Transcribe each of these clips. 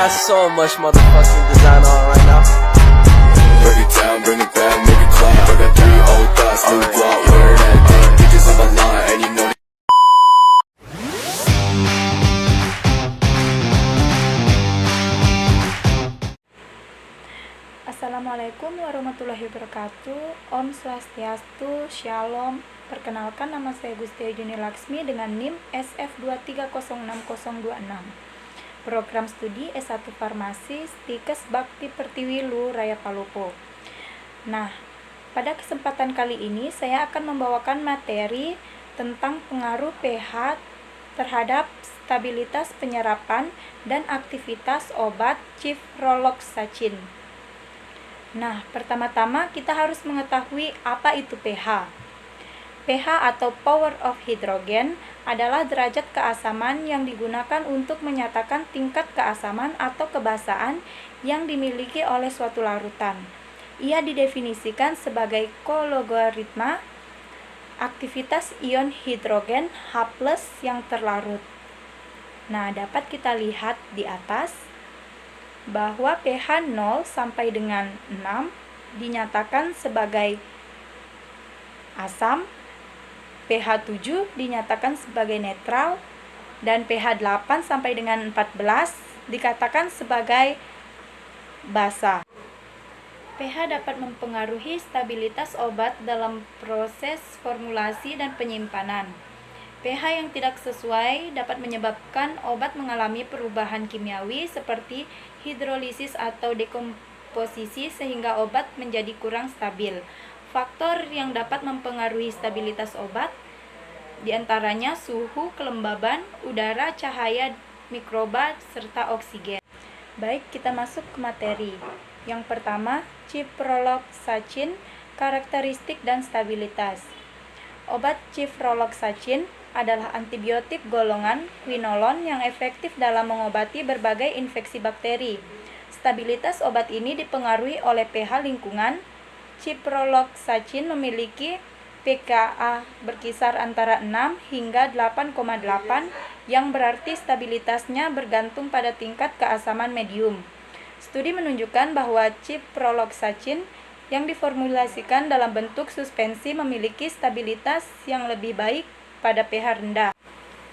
got so much motherfucking design on right now. Break it down, bring it back, make it clap. I got 3 old thoughts, new block, where that day. Bitches on my line, and you know. Assalamualaikum warahmatullahi wabarakatuh. Om Swastiastu, Shalom. Perkenalkan, nama saya Gusti Juni Laksmi dengan NIM SF23060026. Program studi S1 Farmasi Stikes Bakti Pertiwi Lu Raya Palopo. Nah, pada kesempatan kali ini saya akan membawakan materi tentang pengaruh pH terhadap stabilitas penyerapan dan aktivitas obat cipraloxacin. Nah, pertama-tama kita harus mengetahui apa itu pH. pH atau power of hydrogen adalah derajat keasaman yang digunakan untuk menyatakan tingkat keasaman atau kebasaan yang dimiliki oleh suatu larutan. Ia didefinisikan sebagai kologaritma aktivitas ion hidrogen H+ yang terlarut. Nah, dapat kita lihat di atas bahwa pH 0 sampai dengan 6 dinyatakan sebagai asam, pH 7 dinyatakan sebagai netral, dan pH 8 sampai dengan 14 dikatakan sebagai basa. pH dapat mempengaruhi stabilitas obat dalam proses formulasi dan penyimpanan. pH yang tidak sesuai dapat menyebabkan obat mengalami perubahan kimiawi seperti hidrolisis atau dekomposisi sehingga obat menjadi kurang stabil. Faktor yang dapat mempengaruhi stabilitas obat diantaranya suhu, kelembaban, udara, cahaya, mikroba, serta oksigen. Baik, kita masuk ke materi. Yang pertama, cipraloxacin, karakteristik dan stabilitas. Obat cipraloxacin adalah antibiotik golongan quinolon yang efektif dalam mengobati berbagai infeksi bakteri. Stabilitas obat ini dipengaruhi oleh pH lingkungan. Cipraloxacin memiliki pKa berkisar antara 6 hingga 8,8 yang berarti stabilitasnya bergantung pada tingkat keasaman medium. Studi menunjukkan bahwa cipraloxacin yang diformulasikan dalam bentuk suspensi memiliki stabilitas yang lebih baik pada pH rendah.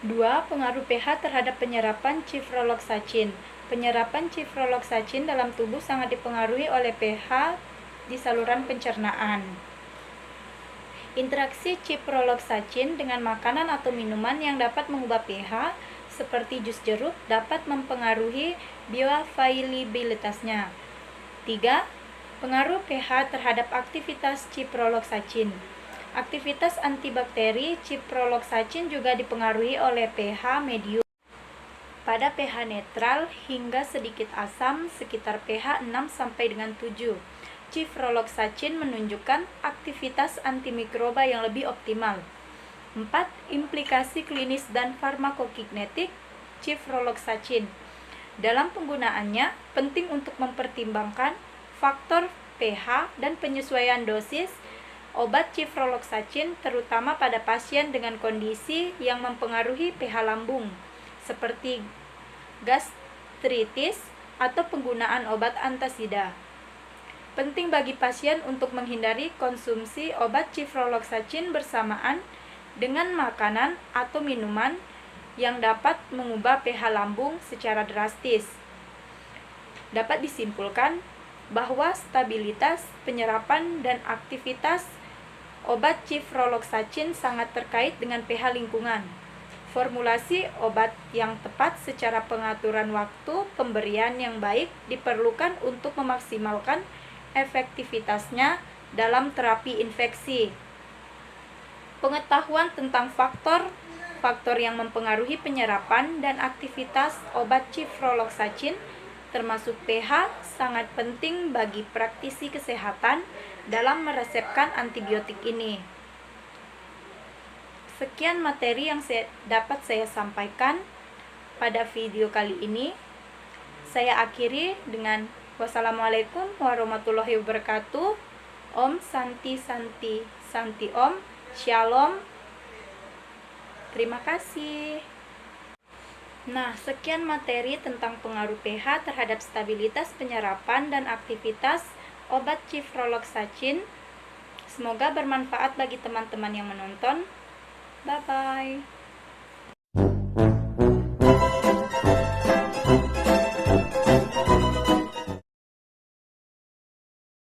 2. Pengaruh pH terhadap penyerapan cipraloxacin. Penyerapan cipraloxacin dalam tubuh sangat dipengaruhi oleh pH di saluran pencernaan. Interaksi cipraloxacin dengan makanan atau minuman yang dapat mengubah pH seperti jus jeruk dapat mempengaruhi bioavailabilitasnya. 3. Pengaruh pH terhadap aktivitas cipraloxacin. Aktivitas antibakteri cipraloxacin juga dipengaruhi oleh pH medium. Pada pH netral hingga sedikit asam sekitar pH 6 sampai dengan 7. Cipraloxacin menunjukkan aktivitas antimikroba yang lebih optimal. 4. Implikasi klinis dan farmakokinetik cipraloxacin. Dalam penggunaannya, penting untuk mempertimbangkan faktor pH dan penyesuaian dosis obat cipraloxacin terutama pada pasien dengan kondisi yang mempengaruhi pH lambung seperti gastritis atau penggunaan obat antasida. Penting bagi pasien untuk menghindari konsumsi obat cipraloxacin bersamaan dengan makanan atau minuman yang dapat mengubah pH lambung secara drastis. Dapat disimpulkan bahwa stabilitas penyerapan dan aktivitas obat cipraloxacin sangat terkait dengan pH lingkungan. Formulasi obat yang tepat secara pengaturan waktu pemberian yang baik diperlukan untuk memaksimalkan efektivitasnya dalam terapi infeksi. Pengetahuan tentang faktor yang mempengaruhi penyerapan dan aktivitas obat cipraloxacin termasuk pH sangat penting bagi praktisi kesehatan dalam meresepkan antibiotik ini. Sekian materi yang dapat saya sampaikan pada video kali ini. Saya akhiri dengan wassalamualaikum warahmatullahi wabarakatuh. Om Santi Santi Santi Om. Shalom. Terima kasih. Nah, sekian materi tentang pengaruh pH terhadap stabilitas penyerapan dan aktivitas obat ciprofloxacin. Semoga bermanfaat bagi teman-teman yang menonton. Bye-bye.